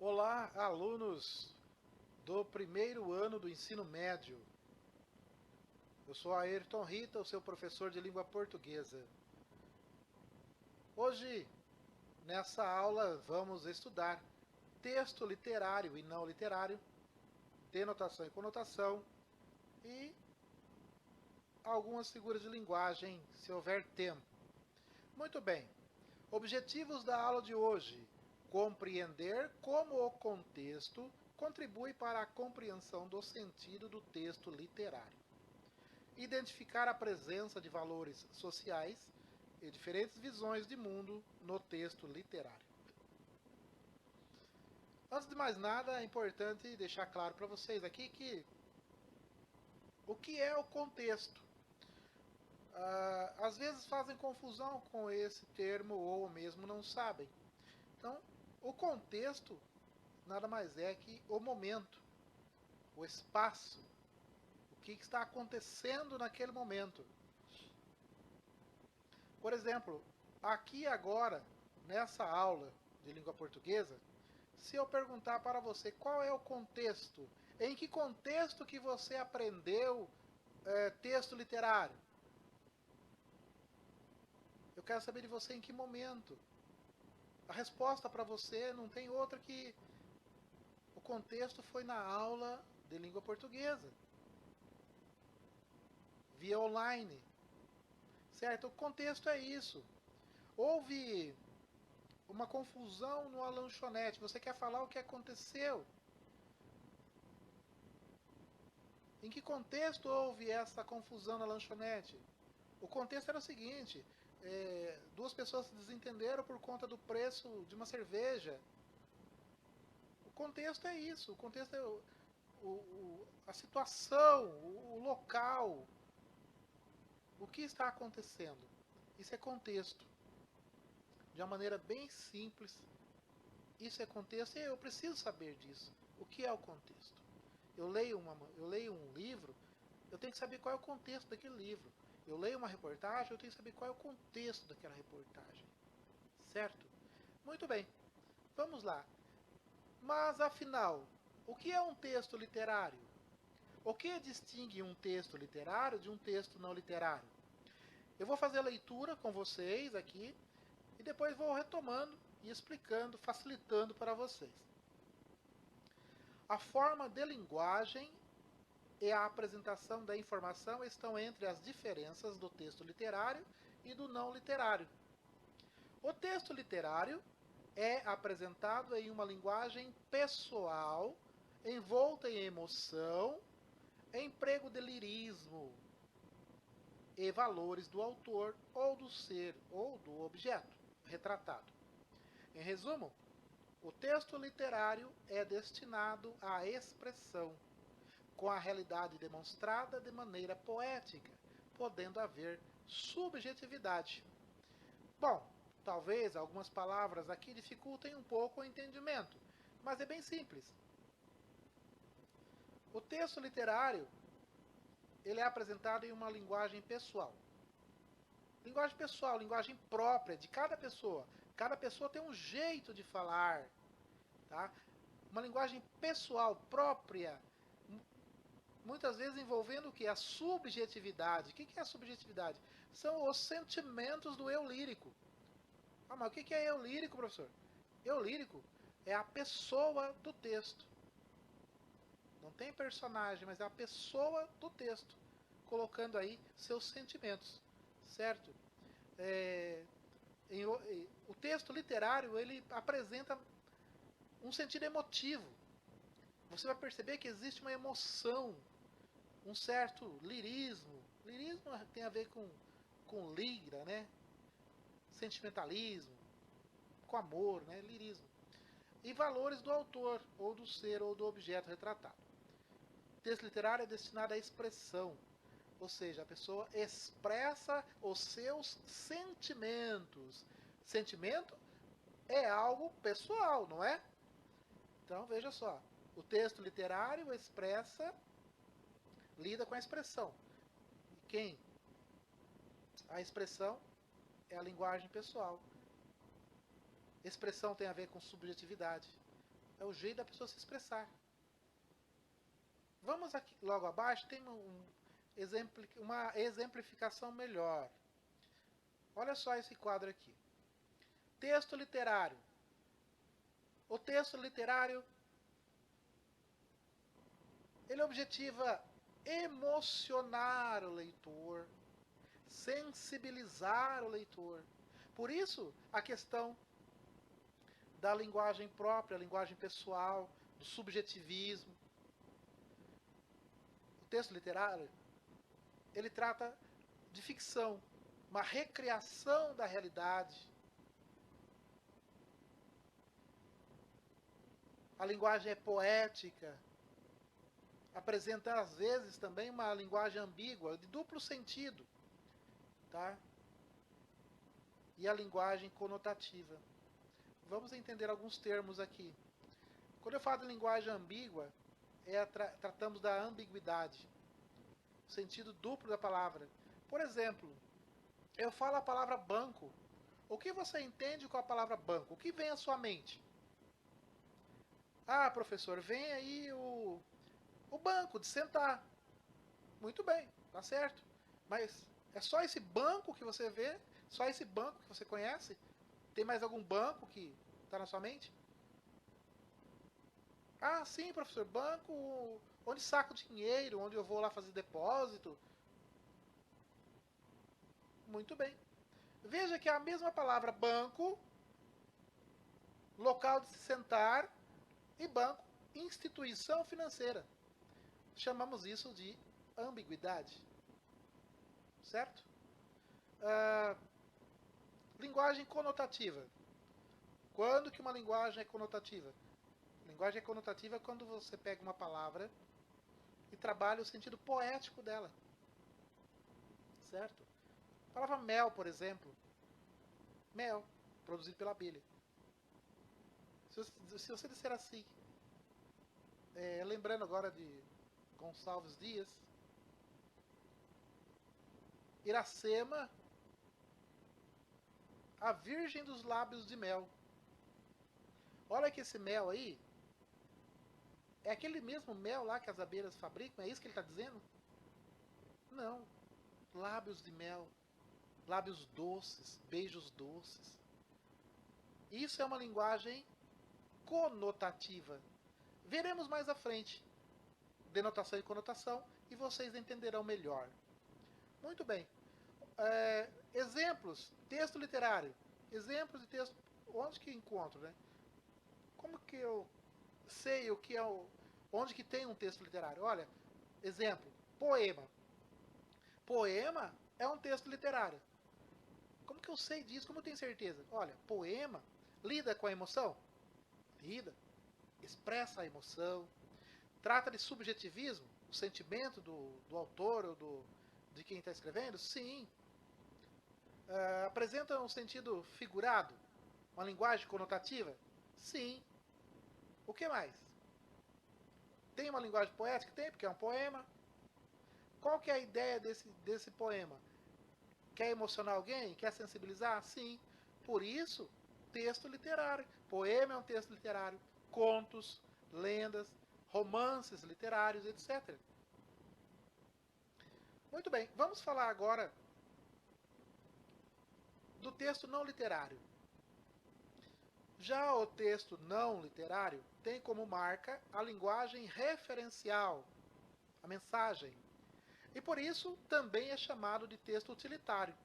Olá, alunos do primeiro ano do ensino médio. Eu sou Ayrton Rita, o seu professor de língua portuguesa. Hoje, nessa aula, vamos estudar texto literário e não literário, denotação e conotação e algumas figuras de linguagem, se houver tempo. Muito bem. Objetivos da aula de hoje: compreender como o contexto contribui para a compreensão do sentido do texto literário. Identificar a presença de valores sociais e diferentes visões de mundo no texto literário. Antes de mais nada, é importante deixar claro para vocês aqui que o que é o contexto. Às vezes fazem confusão com esse termo ou mesmo não sabem. Então, o contexto nada mais é que o momento, o espaço, o que está acontecendo naquele momento. Por exemplo, aqui agora, nessa aula de língua portuguesa, se eu perguntar para você qual é o contexto, em que contexto que você aprendeu texto literário? Eu quero saber de você em que momento. A resposta para você não tem outra que o contexto foi na aula de língua portuguesa, via online, certo? O contexto é isso. Houve uma confusão numa lanchonete, você quer falar o que aconteceu? Em que contexto houve essa confusão na lanchonete? O contexto era o seguinte: duas pessoas se desentenderam por conta do preço de uma cerveja. O contexto é isso. O contexto é a situação, o local, o que está acontecendo. Isso é contexto. De uma maneira bem simples, isso é contexto e eu preciso saber disso. O que é o contexto? Eu leio um livro, eu tenho que saber qual é o contexto daquele livro. Eu leio uma reportagem, eu tenho que saber qual é o contexto daquela reportagem. Certo? Muito bem, vamos lá. Mas afinal, o que é um texto literário? O que distingue um texto literário de um texto não literário? Eu vou fazer a leitura com vocês aqui e depois vou retomando e explicando, facilitando para vocês. A forma de linguagem e a apresentação da informação estão entre as diferenças do texto literário e do não literário. O texto literário é apresentado em uma linguagem pessoal, envolta em emoção, emprego de lirismo e valores do autor ou do ser ou do objeto retratado. Em resumo, o texto literário é destinado à expressão, com a realidade demonstrada de maneira poética, podendo haver subjetividade. Bom, talvez algumas palavras aqui dificultem um pouco o entendimento, mas é bem simples. O texto literário, ele é apresentado em uma linguagem pessoal. Linguagem pessoal, linguagem própria de cada pessoa. Cada pessoa tem um jeito de falar, tá? Uma linguagem pessoal, própria, muitas vezes envolvendo o que? A subjetividade. O que é a subjetividade? São os sentimentos do eu lírico. Ah, mas o que é eu lírico, professor? Eu lírico é a pessoa do texto. Não tem personagem, mas é a pessoa do texto, colocando aí seus sentimentos, certo? É, o texto literário ele apresenta um sentido emotivo. Você vai perceber que existe uma emoção, um certo lirismo. Lirismo tem a ver com lira, né? Sentimentalismo, com amor, né? Lirismo. E valores do autor, ou do ser, ou do objeto retratado. O texto literário é destinado à expressão, ou seja, a pessoa expressa os seus sentimentos. Sentimento é algo pessoal, não é? Então veja só, o texto literário expressa, lida com a expressão. E quem? A expressão é a linguagem pessoal. Expressão tem a ver com subjetividade. É o jeito da pessoa se expressar. Vamos aqui, logo abaixo, tem uma exemplificação melhor. Olha só esse quadro aqui. Texto literário. O texto literário, ele objetiva emocionar o leitor, sensibilizar o leitor. Por isso, a questão da linguagem própria, a linguagem pessoal, do subjetivismo. O texto literário, ele trata de ficção, uma recriação da realidade. A linguagem é poética, apresenta às vezes também uma linguagem ambígua, de duplo sentido, tá? E a linguagem conotativa. Vamos entender alguns termos aqui. Quando eu falo de linguagem ambígua, tratamos da ambiguidade, o sentido duplo da palavra. Por exemplo, eu falo a palavra banco. O que você entende com a palavra banco? O que vem à sua mente? Ah, professor, vem aí o banco de sentar. Muito bem, tá certo. Mas é só esse banco que você vê? Só esse banco que você conhece? Tem mais algum banco que está na sua mente? Ah, sim, professor, banco onde saco dinheiro, onde eu vou lá fazer depósito. Muito bem. Veja que é a mesma palavra banco, local de se sentar, e banco, instituição financeira. Chamamos isso de ambiguidade. Certo? Linguagem conotativa. Quando que uma linguagem é conotativa? Linguagem é conotativa quando você pega uma palavra e trabalha o sentido poético dela. Certo? A palavra mel, por exemplo. Mel, produzido pela abelha. Se você disser assim, lembrando agora de Gonçalves Dias, Iracema, a virgem dos lábios de mel. Olha que esse mel aí é aquele mesmo mel lá que as abelhas fabricam, é isso que ele está dizendo? Não. Lábios de mel, lábios doces, beijos doces. Isso é uma linguagem conotativa. Veremos mais à frente denotação e conotação e vocês entenderão melhor. Muito bem. Exemplos, texto literário. Exemplos de texto, onde que encontro, né? Como que eu sei o que é onde que tem um texto literário? Olha, exemplo, poema. Poema é um texto literário. Como que eu sei disso? Como eu tenho certeza? Olha, poema lida com a emoção? Lida. Expressa a emoção. Trata de subjetivismo? O sentimento do autor ou de quem está escrevendo? Sim. Apresenta um sentido figurado? Uma linguagem conotativa? Sim. O que mais? Tem uma linguagem poética? Tem, porque é um poema. Qual que é a ideia desse poema? Quer emocionar alguém? Quer sensibilizar? Sim. Por isso, texto literário. Poema é um texto literário. Contos, lendas, romances literários, etc. Muito bem, vamos falar agora do texto não literário. Já o texto não literário tem como marca a linguagem referencial, a mensagem. E por isso também é chamado de texto utilitário.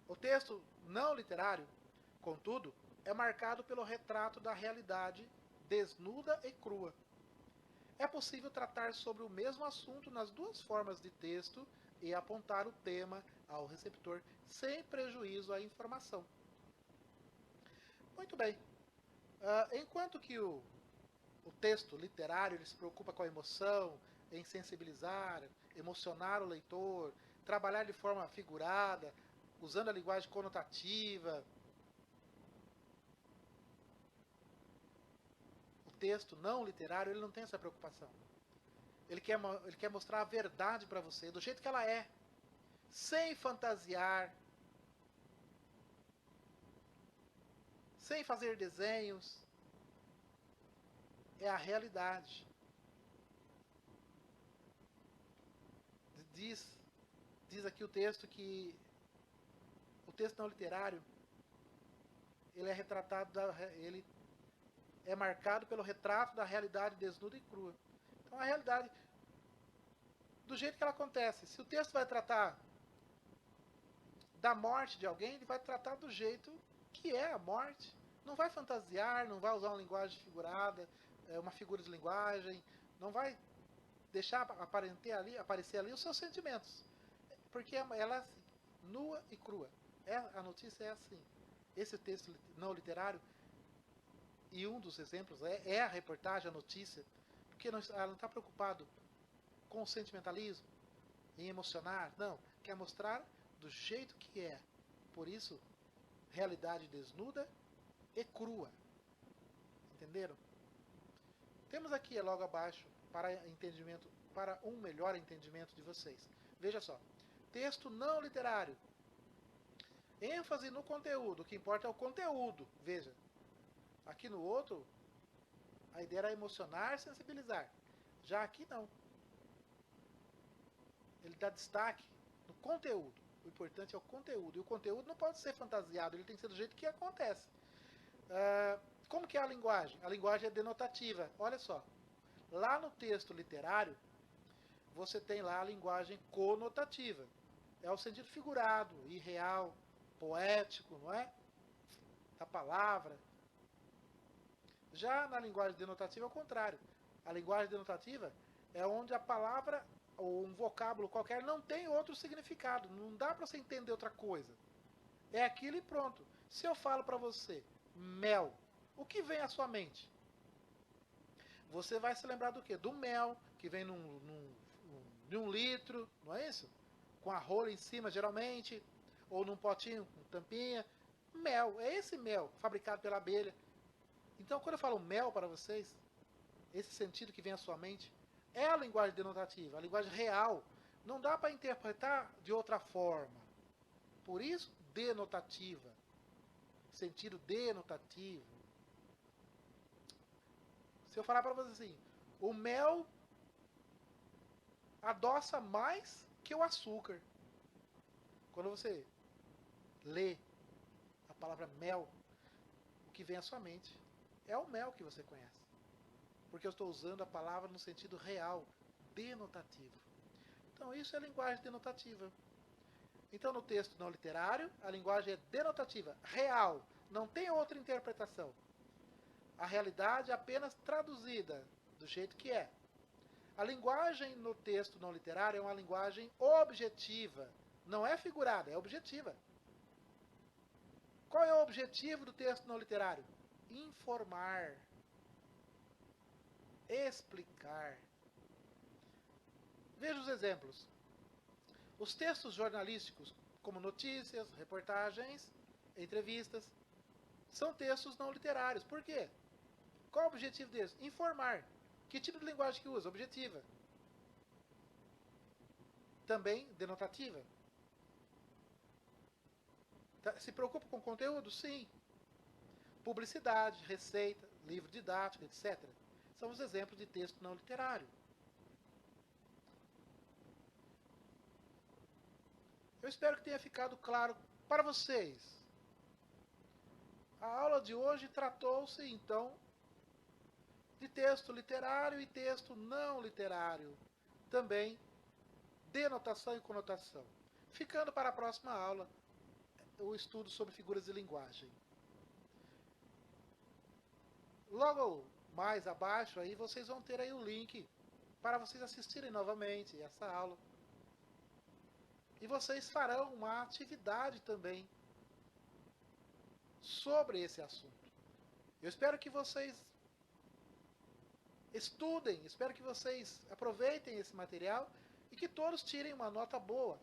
O texto não literário, contudo, é marcado pelo retrato da realidade desnuda e crua. É possível tratar sobre o mesmo assunto nas duas formas de texto e apontar o tema ao receptor sem prejuízo à informação. Muito bem. Enquanto que o texto literário ele se preocupa com a emoção, em sensibilizar, emocionar o leitor, trabalhar de forma figurada, usando a linguagem conotativa. O texto não literário ele não tem essa preocupação. Ele quer mostrar a verdade para você, do jeito que ela é, sem fantasiar, sem fazer desenhos. É a realidade. Diz aqui o texto que o texto não literário, ele é retratado, ele é marcado pelo retrato da realidade desnuda e crua. Então a realidade, do jeito que ela acontece. Se o texto vai tratar da morte de alguém, ele vai tratar do jeito que é a morte. Não vai fantasiar, não vai usar uma linguagem figurada, uma figura de linguagem, não vai deixar aparecer ali os seus sentimentos. Porque ela é assim, nua e crua. A notícia é assim. Esse texto não literário, e um dos exemplos é a reportagem, a notícia, porque ela não está preocupado com o sentimentalismo, em emocionar, não. Quer mostrar do jeito que é. Por isso, realidade desnuda e crua. Entenderam? Temos aqui logo abaixo para um melhor entendimento de vocês. Veja só. Texto não literário. ênfase no conteúdo. O que importa é o conteúdo. Veja. Aqui no outro, a ideia era emocionar, sensibilizar. Já aqui não. Ele dá destaque no conteúdo. O importante é o conteúdo. E o conteúdo não pode ser fantasiado, ele tem que ser do jeito que acontece. Como que é a linguagem? A linguagem é denotativa. Olha só. Lá no texto literário, você tem lá a linguagem conotativa. É o sentido figurado, irreal, poético, não é? Da palavra. Já na linguagem denotativa é o contrário. A linguagem denotativa é onde a palavra ou um vocábulo qualquer não tem outro significado. Não dá para você entender outra coisa. É aquilo e pronto. Se eu falo para você, mel, o que vem à sua mente? Você vai se lembrar do quê? Do mel, que vem num litro, não é isso? Com a rola em cima, geralmente, ou num potinho com tampinha. Mel, é esse mel, fabricado pela abelha. Então, quando eu falo mel para vocês, esse sentido que vem à sua mente, é a linguagem denotativa, a linguagem real. Não dá para interpretar de outra forma. Por isso, denotativa. Sentido denotativo. Se eu falar para vocês assim, o mel adoça mais que o açúcar. Quando você lê a palavra mel, o que vem à sua mente é o mel que você conhece. Porque eu estou usando a palavra no sentido real, denotativo. Então isso é linguagem denotativa. Então no texto não literário, a linguagem é denotativa, real, não tem outra interpretação. A realidade é apenas traduzida do jeito que é. A linguagem no texto não literário é uma linguagem objetiva, não é figurada, é objetiva. Qual é o objetivo do texto não literário? Informar, explicar. Veja os exemplos. Os textos jornalísticos, como notícias, reportagens, entrevistas, são textos não literários. Por quê? Qual é o objetivo deles? Informar. Que tipo de linguagem que usa? Objetiva. Também denotativa. Se preocupa com conteúdo? Sim. Publicidade, receita, livro didático, etc. São os exemplos de texto não literário. Eu espero que tenha ficado claro para vocês. A aula de hoje tratou-se, então, de texto literário e texto não literário. Também denotação e conotação. Ficando para a próxima aula o estudo sobre figuras de linguagem. Logo mais abaixo aí vocês vão ter aí o link para vocês assistirem novamente essa aula. E vocês farão uma atividade também sobre esse assunto. Eu espero que vocês estudem, espero que vocês aproveitem esse material e que todos tirem uma nota boa.